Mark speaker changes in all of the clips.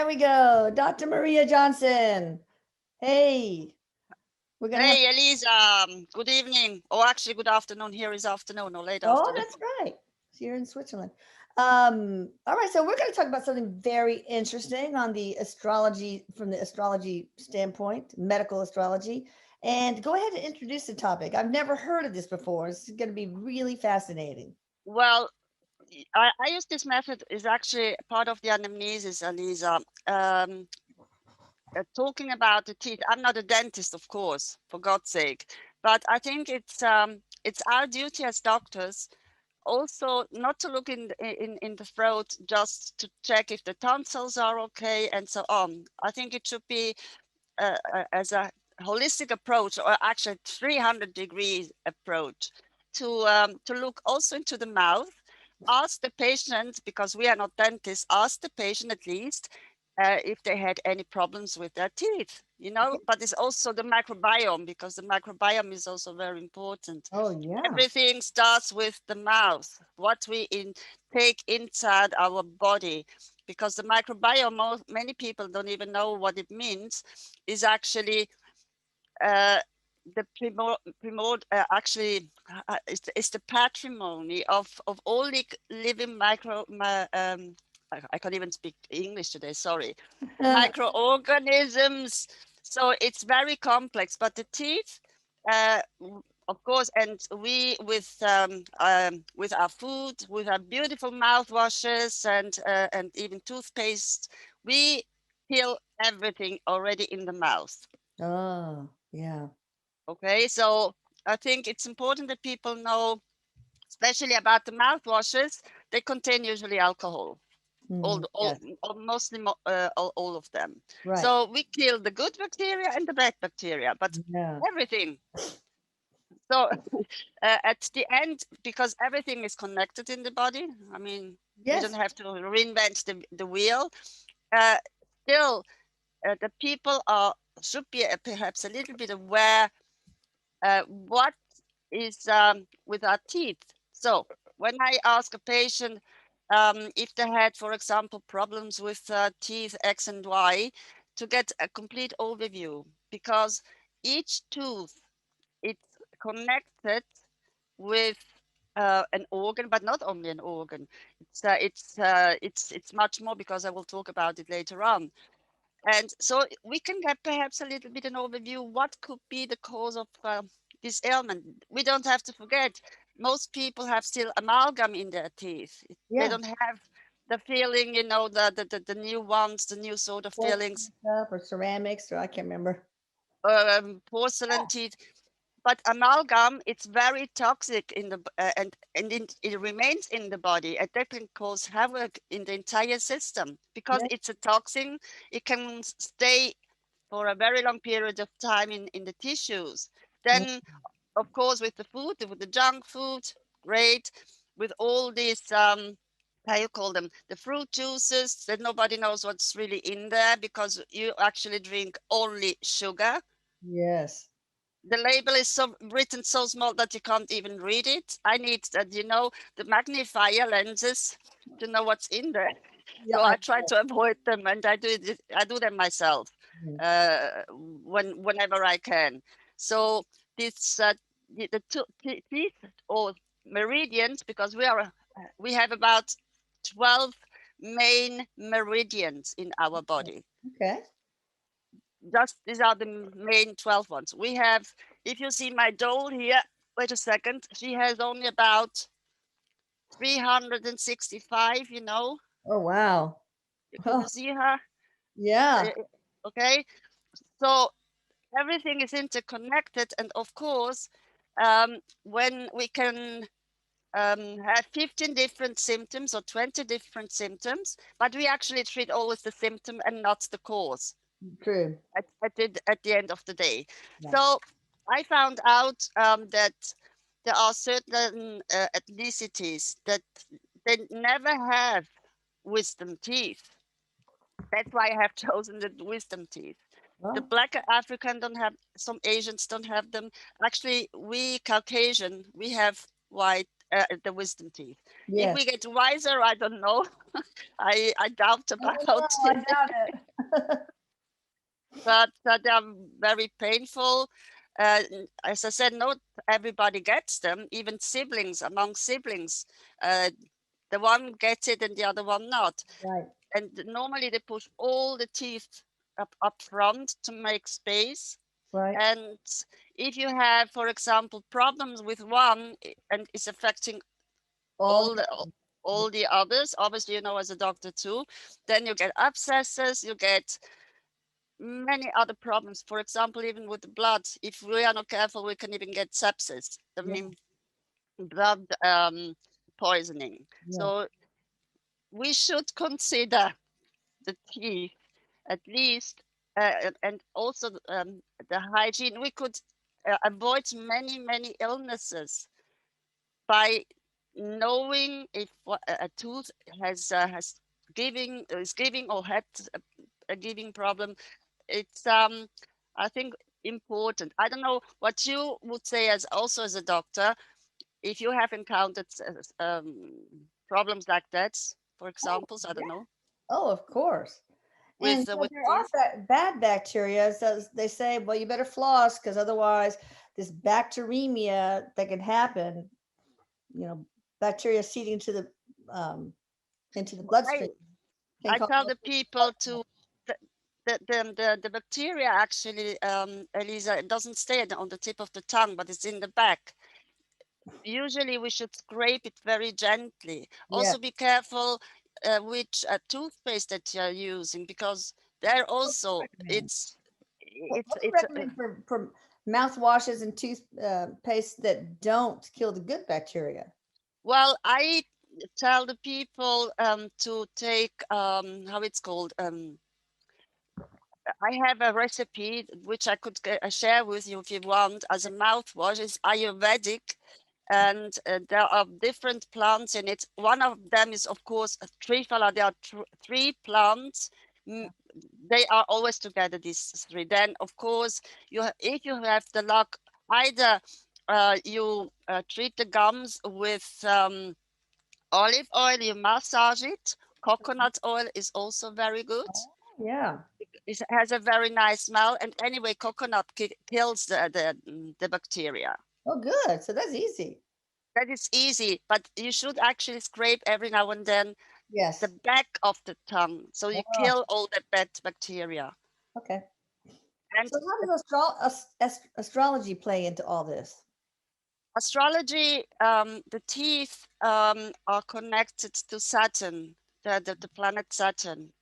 Speaker 1: There we go. Dr. Maria Johnson. Hey, we're going to have.
Speaker 2: Hey, Elisa, good evening. Or actually, good afternoon. Here is afternoon or late
Speaker 1: Oh,
Speaker 2: afternoon.
Speaker 1: that's right. So you're in Switzerland. All right. So we're going to talk about something very interesting on the astrology, from the astrology standpoint, medical astrology. And go ahead and introduce the topic. I've never heard of this before. It's going to be really fascinating.
Speaker 2: Well, I use this method is actually part of the anamnesis, Elisa. Talking about the teeth, I'm not a dentist, of course, for God's sake, but I think it's our duty as doctors also not to look in the throat just to check if the tonsils are okay and so on. I think it should be as a holistic approach, or actually 300 degrees approach, to look also into the mouth. Ask the patient, because we are not dentists, ask the patient at least if they had any problems with their teeth, but it's also the microbiome, because the microbiome is also very important.
Speaker 1: Oh, yeah.
Speaker 2: Everything starts with the mouth, what we take inside our body, because the microbiome, many people don't even know what it means, is actually uh, the it's the patrimony of all the living I can't even speak English today, sorry, microorganisms. So it's very complex, but the teeth, uh, of course, and we with our food, with our beautiful mouthwashes and even toothpaste, we kill everything already in the mouth.
Speaker 1: Oh, yeah.
Speaker 2: Okay, so I think it's important that people know, especially about the mouthwashes, they contain usually alcohol.
Speaker 1: Mhm. Yes.
Speaker 2: Mostly all of them.
Speaker 1: Right.
Speaker 2: So we kill the good bacteria and the bad bacteria, but
Speaker 1: Yeah.
Speaker 2: everything. So at the end, because everything is connected in the body, I mean, we don't
Speaker 1: Yes.
Speaker 2: have to reinvent the wheel. Uh, Still, the people should be perhaps a little bit aware what is with our teeth. So when I ask a patient if they had, for example, problems with teeth X and Y, to get a complete overview, because each tooth, it's connected with an organ, but not only an organ. It's much more, because I will talk about it later on. And so we can get perhaps a little bit an overview what could be the cause of this ailment. We don't have to forget, most people have still amalgam in their teeth. They
Speaker 1: Yeah.
Speaker 2: don't have the feeling, the new ones, the new sort of
Speaker 1: Quartz
Speaker 2: fillings,
Speaker 1: stuff or ceramics, or I can't remember.
Speaker 2: porcelain teeth. But amalgam, it's very toxic in the it remains in the body, and that can cause havoc in the entire system, because
Speaker 1: Yeah.
Speaker 2: it's a toxin. It can stay for a very long period of time in the tissues.
Speaker 1: Mm.
Speaker 2: Then, of course, with the food, with the junk food, great. With all these, how you call them, the fruit juices that nobody knows what's really in there, because you actually drink only sugar.
Speaker 1: Yes.
Speaker 2: The label is so written so small that you can't even read it. I need that, the magnifier lenses to know what's in there.
Speaker 1: Yeah.
Speaker 2: So I try to avoid them, and I do them myself
Speaker 1: Mhm.
Speaker 2: whenever I can. So this the teeth or meridians, because we have about 12 main meridians in our body.
Speaker 1: Okay.
Speaker 2: Just these are the main 12 ones. We have, if you see my doll here, wait a second, she has only about 365,
Speaker 1: Oh, wow.
Speaker 2: Can
Speaker 1: Oh,
Speaker 2: you see her?
Speaker 1: yeah.
Speaker 2: Uh, Okay, so everything is interconnected, and of course, when we can have 15 different symptoms or 20 different symptoms, but we actually treat always the symptom and not the cause.
Speaker 1: True.
Speaker 2: At the end of the day.
Speaker 1: Yeah.
Speaker 2: So I found out that there are certain ethnicities that they never have wisdom teeth. That's why I have chosen the wisdom teeth. The
Speaker 1: Well,
Speaker 2: black African don't have, some Asians don't have them. Actually, we Caucasian, we have white the wisdom teeth. If
Speaker 1: Yes.
Speaker 2: we get wiser, I don't know. I doubt
Speaker 1: I don't know.
Speaker 2: about
Speaker 1: I
Speaker 2: it.
Speaker 1: doubt it.
Speaker 2: But they are very painful. As I said, not everybody gets them, even siblings, among siblings. Uh, the one gets it and the other one not.
Speaker 1: Right.
Speaker 2: And normally they push all the teeth up front to make space.
Speaker 1: Right.
Speaker 2: And if you have, for example, problems with one and it's affecting
Speaker 1: All
Speaker 2: all the all the others, obviously, you know, as a doctor too, then you get abscesses, you get many other problems. For example, even with the blood, if we are not careful, we can even get sepsis. I
Speaker 1: yeah.
Speaker 2: mean, blood poisoning.
Speaker 1: Yeah.
Speaker 2: So we should consider the teeth at least, and also the hygiene. We could avoid many illnesses by knowing if a tooth has giving or had a giving problem. It's I think important. I don't know what you would say as also as a doctor if you have encountered problems like that, for
Speaker 1: Oh,
Speaker 2: examples. I
Speaker 1: yeah.
Speaker 2: don't know
Speaker 1: Oh, of course. And
Speaker 2: with
Speaker 1: there are
Speaker 2: teeth.
Speaker 1: bad bacteria. So they say, well, you better floss because otherwise, this bacteremia that can happen, you know, bacteria seeding um, into the
Speaker 2: I
Speaker 1: bloodstream can
Speaker 2: I
Speaker 1: cause.
Speaker 2: tell the people to the bacteria actually, Elisa, it doesn't stay on the tip of the tongue, but it's in the back. Usually we should scrape it very gently.
Speaker 1: Yeah.
Speaker 2: Also be careful which toothpaste that you're using, because there
Speaker 1: What do you
Speaker 2: also
Speaker 1: recommend? What do you
Speaker 2: it's
Speaker 1: recommend for mouthwashes and toothpaste that don't kill the good bacteria?
Speaker 2: well, I tell the people to take how it's called. I have a recipe which I could share with you if you want as a mouthwash. It's Ayurvedic, and there are different plants in it. One of them is, of course, a triphala. There are three plants. Mm, They are always together, these three. Then, of course, if you have the luck, either you treat the gums with olive oil, you massage it. Coconut oil is also very good.
Speaker 1: Oh, yeah.
Speaker 2: It has a very nice smell, and anyway, coconut kills the bacteria.
Speaker 1: Oh, good. So that's easy.
Speaker 2: That is easy, but you should actually scrape every now and then the
Speaker 1: Yes.
Speaker 2: back of the tongue so you
Speaker 1: Oh,
Speaker 2: kill all the bad bacteria.
Speaker 1: okay.
Speaker 2: And
Speaker 1: So how does astrology play into all this?
Speaker 2: astrology, the teeth are connected to Saturn, the planet Saturn.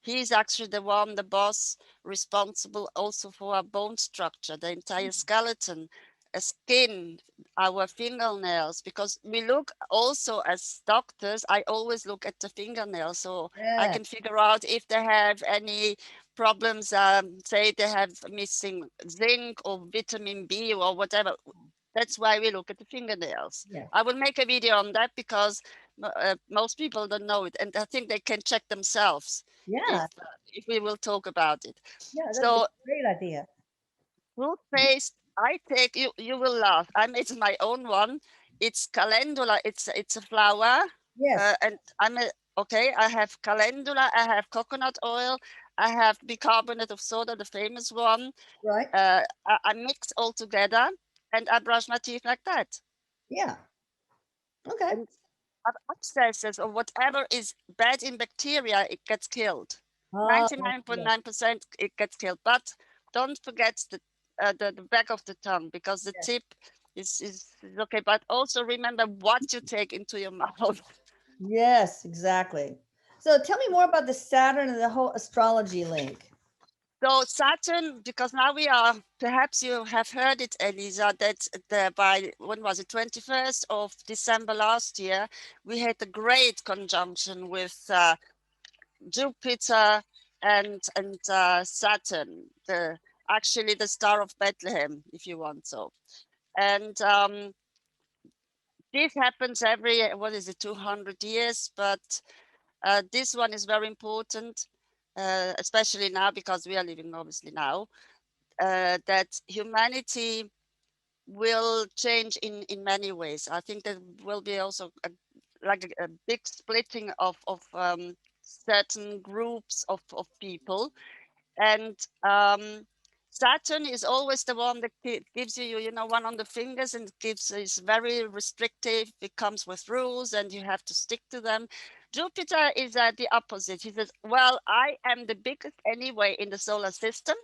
Speaker 2: He's actually the one, the boss, responsible also for our bone structure, the entire skeleton, a skin, our fingernails, because we look also as doctors, I always look at the fingernails so I
Speaker 1: Yeah.
Speaker 2: can figure out if they have any problems, say they have missing zinc or vitamin B or whatever. That's why we look at the fingernails.
Speaker 1: Yeah.
Speaker 2: I will make a video on that because most people don't know it, and I think they can check themselves if
Speaker 1: Yeah.
Speaker 2: if we will talk about it.
Speaker 1: Yeah. That'd be
Speaker 2: So
Speaker 1: a great idea.
Speaker 2: toothpaste, I take you will laugh. I made my own one. It's calendula. It's a flower,
Speaker 1: Yes.
Speaker 2: and okay. I have calendula. I have coconut oil. I have bicarbonate of soda, the famous one.
Speaker 1: Right.
Speaker 2: I mix all together, and I brush my teeth like that.
Speaker 1: Yeah. Okay.
Speaker 2: And abscesses or whatever is bad in bacteria, it gets killed.
Speaker 1: Oh, yeah.
Speaker 2: 99.9% it gets killed. But don't forget the back of the tongue, because the
Speaker 1: Yes.
Speaker 2: tip is okay. But also remember what you take into your mouth.
Speaker 1: Yes, exactly. So tell me more about the Saturn and the whole astrology link.
Speaker 2: So Saturn, because now we are, perhaps you have heard it, Elisa, that by, when was it, 21st of December last year, we had a great conjunction with Jupiter and Saturn, the actually the star of Bethlehem, if you want so. And this happens every, what is it, 200 years, but this one is very important, especially now because we are living obviously now, that humanity will change in many ways. I think there will be also a big splitting of certain groups of people. And Saturn is always the one that gives you, you know, one on the fingers, and gives is very restrictive. It comes with rules and you have to stick to them. Jupiter is the opposite. He says, well, I am the biggest anyway in the solar system.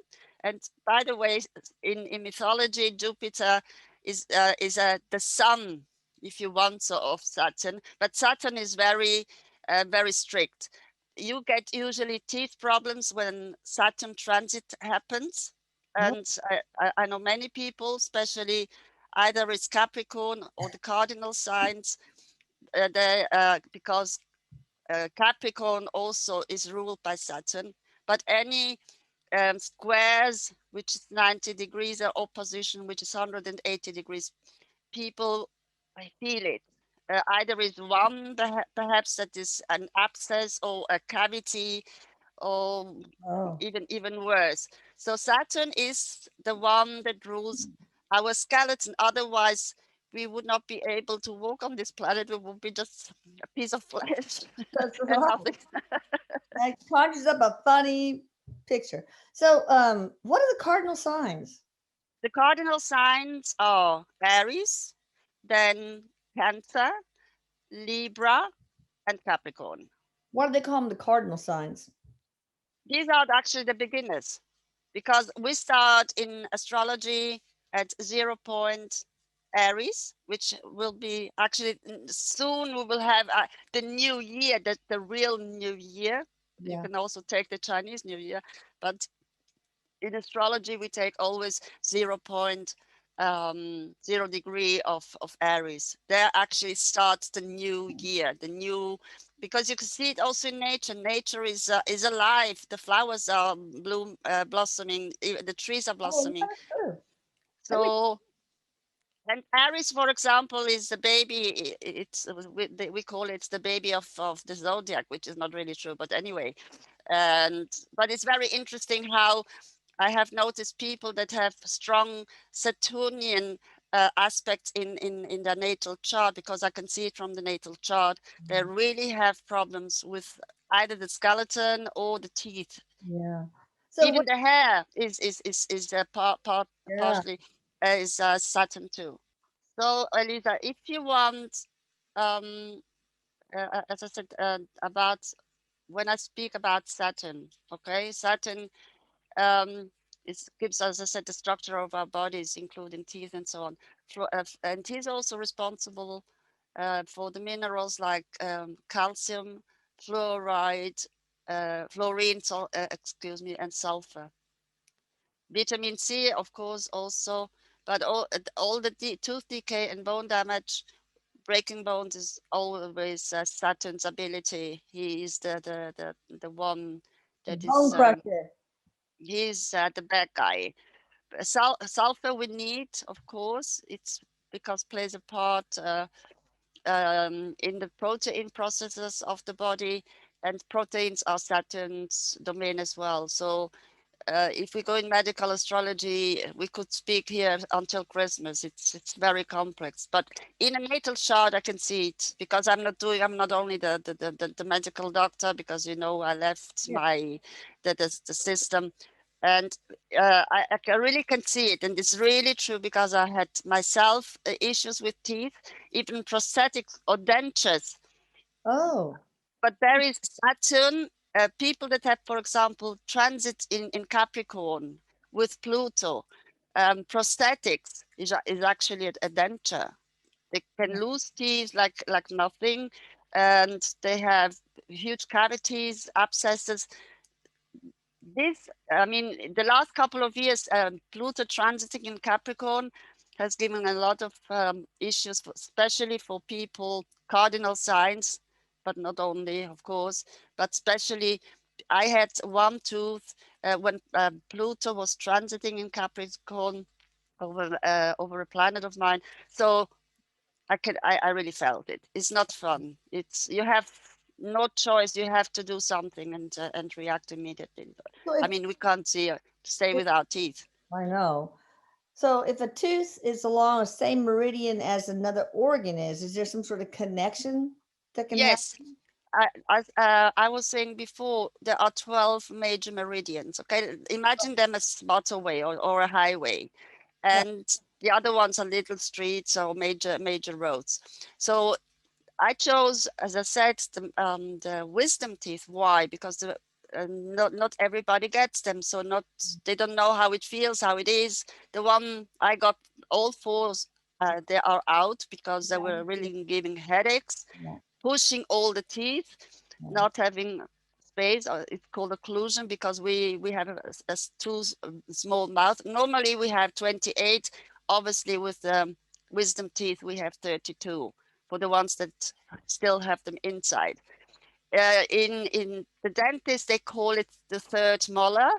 Speaker 2: And by the way, in mythology, Jupiter is the sun, if you want, so of Saturn. But Saturn is very strict. You get usually teeth problems when Saturn transit happens.
Speaker 1: Oh,
Speaker 2: And I know many people, especially either it's Capricorn or the cardinal signs, because Capricorn also is ruled by Saturn. But any squares, which is 90 degrees, or opposition, which is 180 degrees, people feel it. Either is one perhaps that is an abscess or a cavity, or
Speaker 1: oh,
Speaker 2: even worse. So Saturn is the one that rules our skeleton. Otherwise, we would not be able to walk on this planet. We would be just a piece of flesh
Speaker 1: that's
Speaker 2: and
Speaker 1: right.
Speaker 2: nothing.
Speaker 1: That conjures up a funny picture. So, what are the cardinal signs?
Speaker 2: The cardinal signs are Aries, then Cancer, Libra, and Capricorn.
Speaker 1: Why do they call them the cardinal signs?
Speaker 2: These are actually the beginners, because we start in astrology at 0 point Aries, which will be actually soon. We will have the new year, the real new year. You
Speaker 1: Yeah.
Speaker 2: can also take the Chinese New Year, but in astrology we take always 0 degree of Aries. There actually starts the new year, the new, because you can see it also in nature. Nature is alive. The flowers are blossoming. The trees are
Speaker 1: Oh,
Speaker 2: blossoming.
Speaker 1: yeah, true. That makes
Speaker 2: So, and Aries, for example, is the baby. It's we call it the baby of the zodiac, which is not really true, but anyway. And but it's very interesting how I have noticed people that have strong Saturnian aspects in their natal chart, because I can see it from the natal chart. They really have problems with either the skeleton or the teeth.
Speaker 1: yeah. So
Speaker 2: Even
Speaker 1: what?
Speaker 2: the hair is
Speaker 1: Yeah.
Speaker 2: partially is Saturn too. So Elisa, if you want, um, as I said about when I speak about Saturn, okay, Saturn it gives, as I said, the structure of our bodies, including teeth and so on. And he's also responsible for the minerals like calcium, fluoride, fluorine, excuse me, and sulfur. Vitamin C, of course, also, but all the tooth decay and bone damage, breaking bones is always Saturn's ability. He is the one
Speaker 1: The
Speaker 2: that
Speaker 1: bone
Speaker 2: is
Speaker 1: crusher.
Speaker 2: he's the bad guy. Sulfur we need, of course. It's because plays a part in the protein processes of the body, and proteins are Saturn's domain as well. So if we go in medical astrology, we could speak here until Christmas. It's very complex. But in a natal chart, I can see it, because I'm not only the medical doctor, because you know I left
Speaker 1: Yeah.
Speaker 2: the system, and I really can see it, and it's really true, because I had myself issues with teeth, even prosthetics or dentures.
Speaker 1: Oh.
Speaker 2: But there is Saturn, people that have, for example, transit in Capricorn with Pluto, prosthetics is actually a denture. They can lose teeth like nothing, and they have huge cavities, abscesses. This, I mean, the last couple of years, Pluto transiting in Capricorn has given a lot of issues, especially for people, cardinal signs, but not only, of course, but especially I had one tooth when Pluto was transiting in Capricorn over a planet of mine. So I really felt it. It's not fun. It's you have no choice. You have to do something and react immediately.
Speaker 1: So
Speaker 2: I mean, we can't stay
Speaker 1: if
Speaker 2: without teeth.
Speaker 1: I know. So if a tooth is along the same meridian as another organ is there some sort of connection that can happen?
Speaker 2: Yes, I was saying before, there are 12 major meridians. Okay, imagine them as motorway or a highway,
Speaker 1: Right,
Speaker 2: and the other ones are little streets or major roads. So I chose, as I said, the wisdom teeth. Why? Because not everybody gets them, so not they don't know how it feels, how it is. The one I got, all four, they are out because they were
Speaker 1: yeah,
Speaker 2: really giving headaches,
Speaker 1: yeah,
Speaker 2: pushing all the teeth,
Speaker 1: yeah.
Speaker 2: not having space. It's called occlusion because we have a too small mouth. Normally we have 28. Obviously, with wisdom teeth, we have 32 for the ones that still have them inside. In the dentist, they call it the third molar,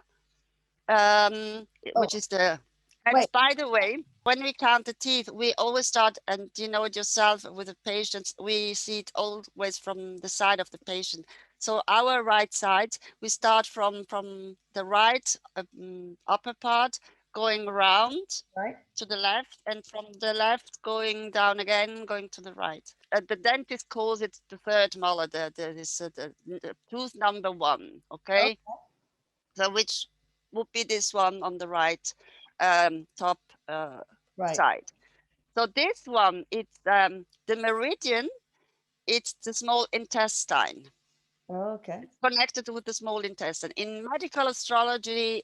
Speaker 1: Oh,
Speaker 2: which is the. And
Speaker 1: wait,
Speaker 2: by the way, when we count the teeth, we always start, and you know it yourself with the patients, we see it always from the side of the patient. So our right side, we start from the right upper part, going around
Speaker 1: right?
Speaker 2: to the left, and from the left going down again, going to the right. The dentist calls it the third molar, the tooth number one.
Speaker 1: Oh,
Speaker 2: Okay, so which would be this one on the right top uh,
Speaker 1: right.
Speaker 2: side. So this one, it's the meridian. It's the small intestine.
Speaker 1: Okay.
Speaker 2: It's connected with the small intestine. In medical astrology,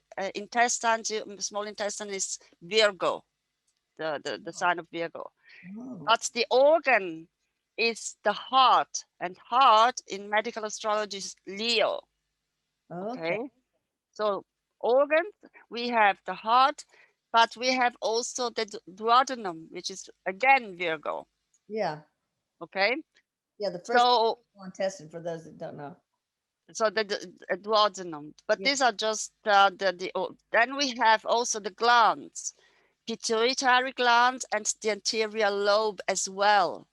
Speaker 2: small intestine is Virgo, the sign of Virgo.
Speaker 1: Oh,
Speaker 2: But the organ is the heart, and heart in medical astrology is Leo.
Speaker 1: okay.
Speaker 2: Okay, so organs, we have the heart, but we have also the duodenum, which is again Virgo.
Speaker 1: Yeah.
Speaker 2: Okay,
Speaker 1: Yeah. The first
Speaker 2: so
Speaker 1: intestine for those that don't know.
Speaker 2: the duodenum, but
Speaker 1: Yeah.
Speaker 2: these are just then we have also the glands, pituitary gland and the anterior lobe as well.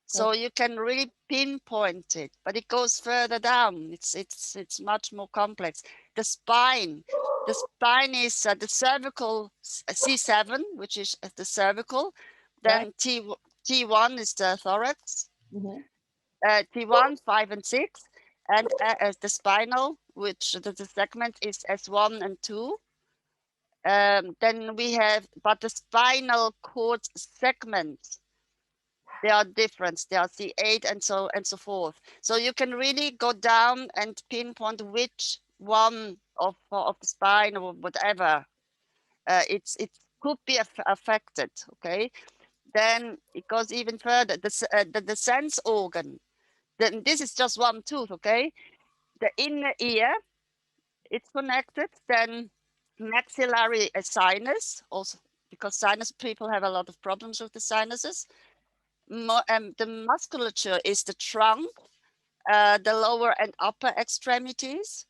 Speaker 2: So
Speaker 1: Okay.
Speaker 2: you can really pinpoint it, but it goes further down. It's much more complex. The spine, the spine is the cervical C7, which is the cervical.
Speaker 1: Right.
Speaker 2: Then T1 is the thorax.
Speaker 1: Hmm.
Speaker 2: T1, 5, and 6, and as the spinal, which the segment is S1 and 2. Then we have, but the spinal cord segment, they are different. They are C8 and so forth. So you can really go down and pinpoint which one of the spine or whatever it could be affected. Okay, then it goes even further. The sense organ. Then this is just one tooth. Okay, the inner ear, it's connected. Then maxillary sinus also, because sinus people have a lot of problems with the sinuses. The musculature is the trunk, the lower and upper extremities,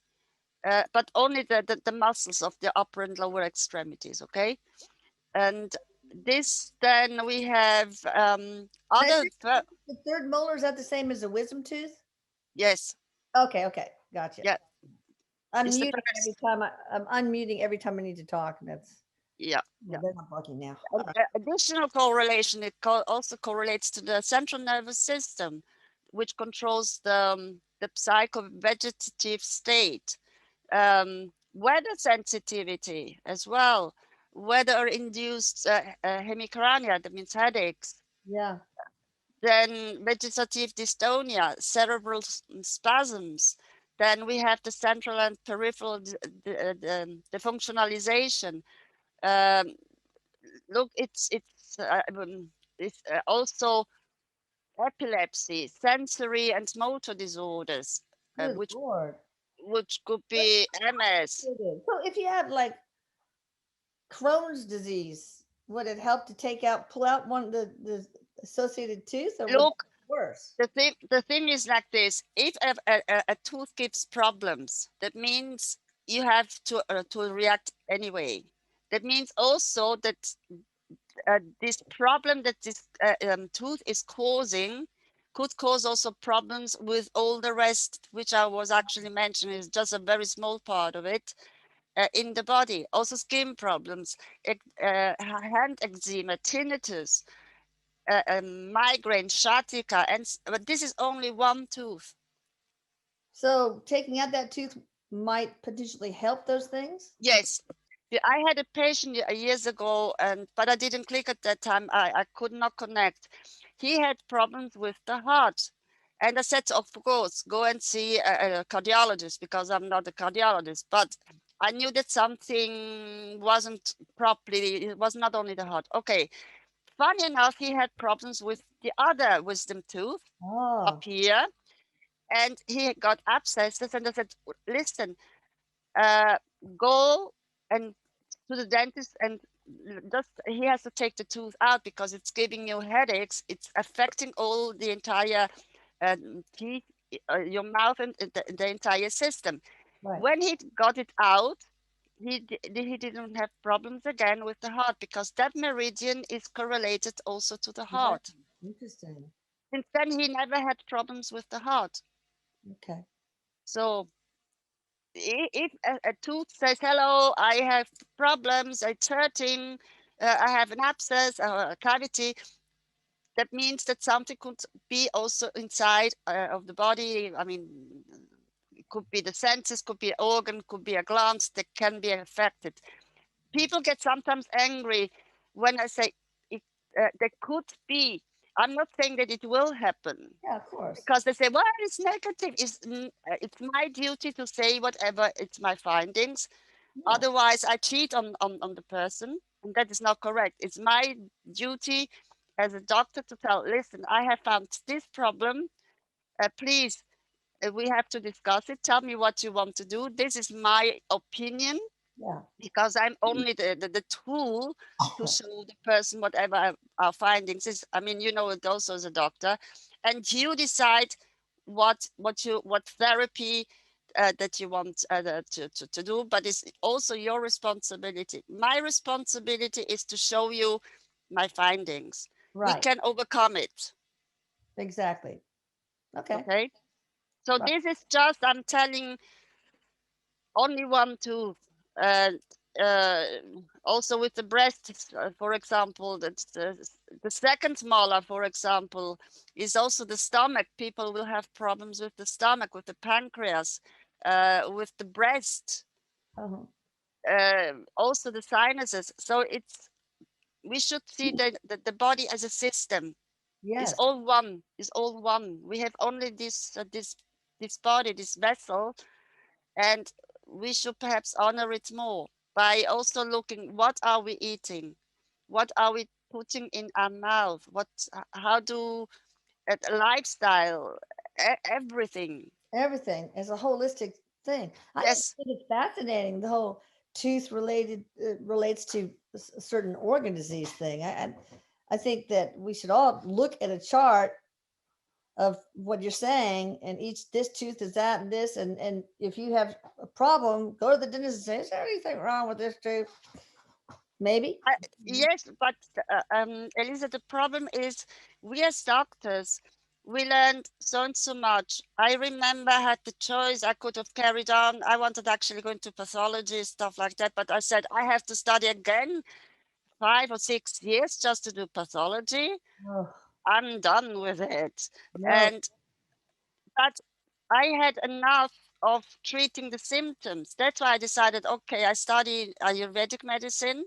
Speaker 2: but only the muscles of the upper and lower extremities, okay? And this, then we have
Speaker 1: And
Speaker 2: other,
Speaker 1: the third molar is that the same as the wisdom tooth?
Speaker 2: yes,
Speaker 1: Okay. Okay. Gotcha.
Speaker 2: yeah,
Speaker 1: I'm
Speaker 2: it's the
Speaker 1: muting every
Speaker 2: first,
Speaker 1: time I'm unmuting every time I need to talk. And that's
Speaker 2: yeah,
Speaker 1: well,
Speaker 2: yeah.
Speaker 1: they're not talking now. All
Speaker 2: And
Speaker 1: right.
Speaker 2: additional correlation, it also correlates to the central nervous system, which controls the psycho-vegetative state. Weather sensitivity as well, weather-induced hemicrania, that means headaches,
Speaker 1: Yeah.
Speaker 2: then vegetative dystonia, cerebral spasms, then we have the central and peripheral defunctionalization. Um, Look, it's also epilepsy, sensory and motor disorders,
Speaker 1: Good Lord.
Speaker 2: which could
Speaker 1: What
Speaker 2: be MS.
Speaker 1: it is. So if you have like Crohn's disease, would it help to pull out one of the associated tooth, or would it
Speaker 2: Look,
Speaker 1: be worse?
Speaker 2: the thing is like this: if a tooth gives problems, that means you have to react anyway. That means also that this problem that this tooth is causing could cause also problems with all the rest, which I was actually mentioning is just a very small part of it. in the body. Also skin problems, hand eczema, tinnitus, migraine, sciatica, but this is only one tooth.
Speaker 1: So taking out that tooth might potentially help those things?
Speaker 2: Yes. Yeah, I had a patient years ago, but I didn't click at that time. I could not connect. He had problems with the heart. And I said, of course, go and see a cardiologist, because I'm not a cardiologist. But I knew that something wasn't properly, it was not only the heart. Okay. Funny enough, he had problems with the other wisdom tooth up
Speaker 1: Oh,
Speaker 2: here, and he got abscesses. And I said, listen, uh, go and to the dentist, and just he has to take the tooth out, because it's giving you headaches. It's affecting all the entire teeth, your mouth, and the entire system.
Speaker 1: right.
Speaker 2: When he got it out, he didn't have problems again with the heart, because that meridian is correlated also to the
Speaker 1: Right.
Speaker 2: heart.
Speaker 1: Interesting.
Speaker 2: Since then, he never had problems with the heart.
Speaker 1: Okay.
Speaker 2: So if a tooth says, hello, I have problems, it's hurting, I have an abscess or a cavity, that means that something could be also inside of the body. I mean, it could be the senses, could be an organ, could be a gland that can be affected. People get sometimes angry when I say it, there could be. I'm not saying that it will happen,
Speaker 1: Yeah, of course.
Speaker 2: because they say, well, it's negative. It's my duty to say whatever, it's my findings.
Speaker 1: Yeah.
Speaker 2: Otherwise, I cheat on the person, and that is not correct. It's my duty as a doctor to tell, listen, I have found this problem. Please, we have to discuss it. Tell me what you want to do. This is my opinion,
Speaker 1: Yeah.
Speaker 2: because I'm only the tool to show the person whatever our findings is. I mean, you know it also as a doctor, and you decide what therapy that you want to do, but it's also your responsibility. My responsibility is to show you my findings. We
Speaker 1: Right.
Speaker 2: can overcome it.
Speaker 1: Exactly. Okay.
Speaker 2: Okay. So
Speaker 1: Right.
Speaker 2: this is just, I'm telling, only one tooth. And uh, also with the breasts, for example, that's the second molar, for example, is also the stomach. People will have problems with the stomach, with the pancreas, with the breast,
Speaker 1: Uh-huh.
Speaker 2: also the sinuses. So it's, we should see the body as a system. It's
Speaker 1: Yes.
Speaker 2: all one. It's all one. We have only this body, this vessel, and we should perhaps honor it more by also looking, what are we eating, what are we putting in our mouth, how do lifestyle, everything.
Speaker 1: Everything is a holistic thing. I just
Speaker 2: Yes,
Speaker 1: think it's fascinating. The whole tooth related relates to a certain organ disease thing. I think that we should all look at a chart of what you're saying, and each this tooth is that and this, and if you have a problem, go to the dentist and say, "Is there anything wrong with this tooth?" Maybe.
Speaker 2: yes, but Elisa, the problem is, we as doctors, we learned so and so much. I remember I had the choice. I could have carried on. I wanted actually go into pathology, stuff like that, but I said I have to study again 5 or 6 years just to do pathology.
Speaker 1: Oh,
Speaker 2: I'm done with it.
Speaker 1: no.
Speaker 2: And but I had enough of treating the symptoms. That's why I decided, okay, I study Ayurvedic medicine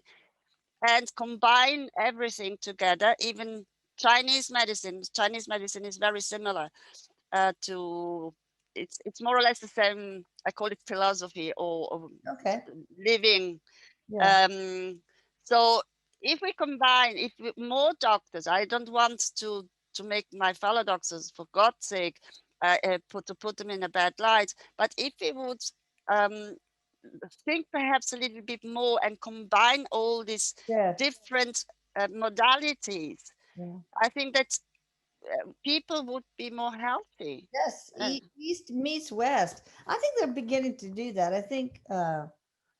Speaker 2: and combine everything together, even Chinese medicine. Chinese medicine is very similar to, it's more or less the same. I call it philosophy, or
Speaker 1: Okay.
Speaker 2: living.
Speaker 1: Yeah.
Speaker 2: Um, so if we combine, if we, more doctors, I don't want to make my fellow doctors, for God's sake, put them in a bad light. But if we would um, think perhaps a little bit more and combine all these
Speaker 1: Yes.
Speaker 2: different modalities,
Speaker 1: Yeah.
Speaker 2: I think that people would be more healthy.
Speaker 1: Yes.
Speaker 2: Uh,
Speaker 1: East meets West. I think they're beginning to do that. I think.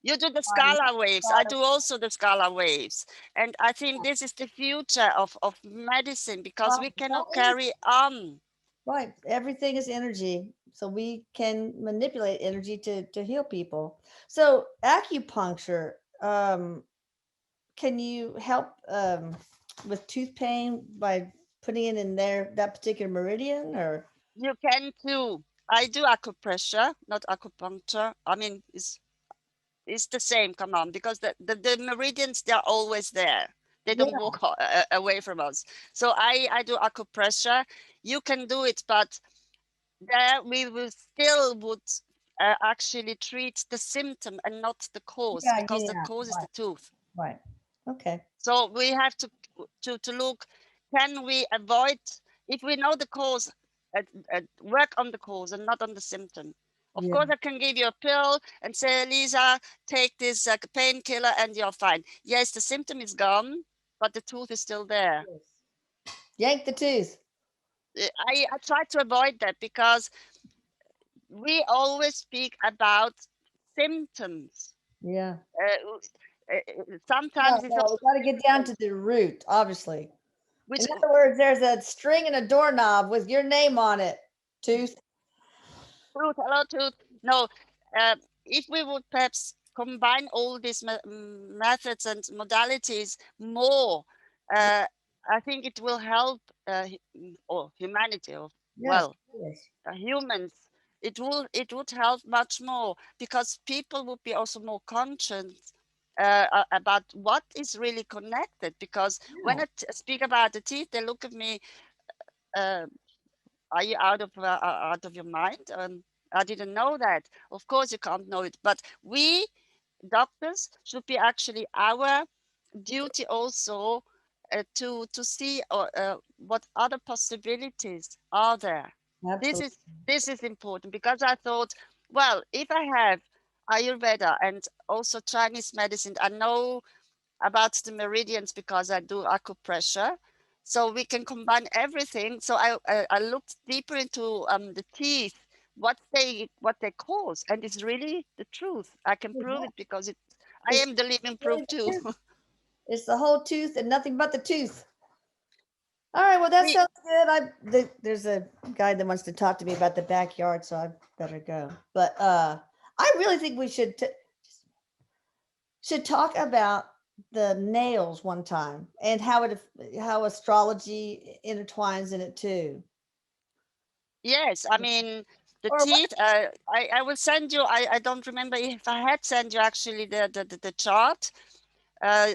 Speaker 2: you do the
Speaker 1: On
Speaker 2: Scala waves. I
Speaker 1: part
Speaker 2: do also the Scala waves. And I think this is the future of medicine, because we cannot
Speaker 1: well,
Speaker 2: carry on.
Speaker 1: right. Everything is energy. So we can manipulate energy to heal people. So acupuncture, can you help with tooth pain by putting it in there, that particular meridian, or?
Speaker 2: You can too. I do acupressure, not acupuncture. I mean, it's the same. Come on, because the meridians, they're always there. They
Speaker 1: Yeah,
Speaker 2: don't walk away from us. So I do acupressure. You can do it, but there we will still would actually treat the symptom and not the cause,
Speaker 1: yeah,
Speaker 2: because the
Speaker 1: yeah,
Speaker 2: cause is
Speaker 1: right,
Speaker 2: the tooth.
Speaker 1: right. Okay.
Speaker 2: So we have to look, can we avoid, if we know the cause, work on the cause and not on the symptom. Of
Speaker 1: Yeah.
Speaker 2: course, I can give you a pill and say, Lisa, take this painkiller and you're fine. Yes, the symptom is gone, but the tooth is still there.
Speaker 1: Yes. Yank the tooth.
Speaker 2: I try to avoid that because we always speak about symptoms.
Speaker 1: Yeah. No,
Speaker 2: Sometimes it's
Speaker 1: no, we
Speaker 2: also
Speaker 1: got to get down
Speaker 2: symptoms,
Speaker 1: to the root, obviously. In
Speaker 2: which
Speaker 1: other words, there's a string and a doorknob with your name on it. Tooth.
Speaker 2: Truth, hello, truth. No, uh, if we would perhaps combine all these methods and modalities more, uh, I think it will help or humanity, or
Speaker 1: Yes.
Speaker 2: well,
Speaker 1: Yes.
Speaker 2: humans. It would help much more because people would be also more conscious about what is really connected. Because when
Speaker 1: Yeah.
Speaker 2: I speak about the teeth, they look at me. Uh, are you out of your mind? I didn't know that. Of course, you can't know it, but we doctors should be actually our duty also to see what other possibilities are there. This
Speaker 1: Absolutely.
Speaker 2: is this is important because I thought, well, if I have Ayurveda and also Chinese medicine, I know about the meridians because I do acupressure. So we can combine everything. So I looked deeper into the teeth, what they cause, and it's really the truth. I can prove it because I
Speaker 1: It's
Speaker 2: am the living
Speaker 1: really
Speaker 2: proof
Speaker 1: the
Speaker 2: too.
Speaker 1: tooth. It's the whole tooth and nothing but the tooth. All right. Well, that
Speaker 2: We
Speaker 1: sounds good. There's a guy that wants to talk to me about the backyard, so I better go. But I really think we should talk about the nails one time and how astrology intertwines in it too.
Speaker 2: Yes, I mean the
Speaker 1: Or what?
Speaker 2: teeth. I will send you. I don't remember if I had sent you actually the chart.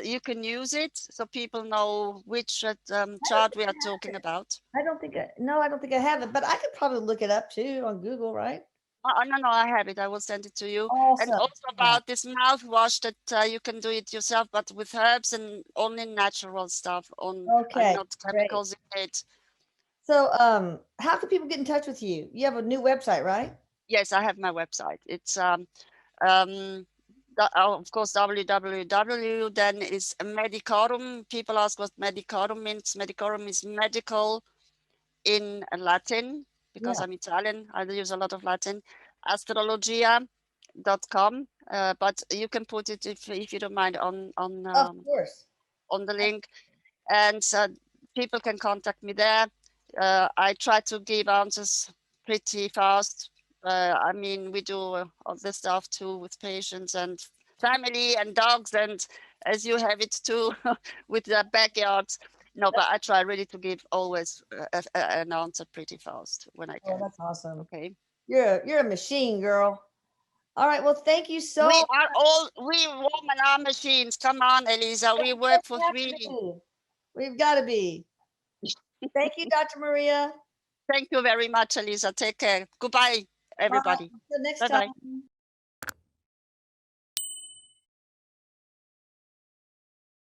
Speaker 2: You can use it so people know which
Speaker 1: I don't
Speaker 2: chart
Speaker 1: think
Speaker 2: we
Speaker 1: I
Speaker 2: are talking
Speaker 1: have it.
Speaker 2: about.
Speaker 1: I don't think I no, I don't think I have it, but I could probably look it up too on Google, right?
Speaker 2: No, I have it. I will send it to you. And
Speaker 1: Awesome.
Speaker 2: also
Speaker 1: Yeah.
Speaker 2: about this mouthwash that you can do it yourself, but with herbs and only natural stuff on, and
Speaker 1: Okay.
Speaker 2: not
Speaker 1: Great.
Speaker 2: chemicals in it.
Speaker 1: So, how can people get in touch with you? You have a new website, right?
Speaker 2: Yes, I have my website. It's um, of course www. Then is medicarum. People ask what medicarum means. Medicarum is medical in Latin because
Speaker 1: Yeah,
Speaker 2: I'm Italian. I use a lot of Latin. Astrologia.com, but you can put it if you don't mind
Speaker 1: of course.
Speaker 2: on the link, and people can contact me there. I try to give answers pretty fast. I mean, we do other stuff too with patients and family and dogs, and as you have it too with the backyards. No, but I try really to give always an answer pretty fast when I
Speaker 1: Oh,
Speaker 2: can.
Speaker 1: that's awesome.
Speaker 2: Okay.
Speaker 1: You're a machine, girl. All right. Well, thank you so
Speaker 2: We women are machines. Come on, Elisa.
Speaker 1: much.
Speaker 2: We
Speaker 1: We
Speaker 2: work for
Speaker 1: have
Speaker 2: free.
Speaker 1: to. We've got to be. Thank you, Dr. Maria.
Speaker 2: Thank you very much, Elisa. Take care. Goodbye,
Speaker 1: Bye.
Speaker 2: everybody.
Speaker 1: Until next
Speaker 2: Bye bye.
Speaker 1: time.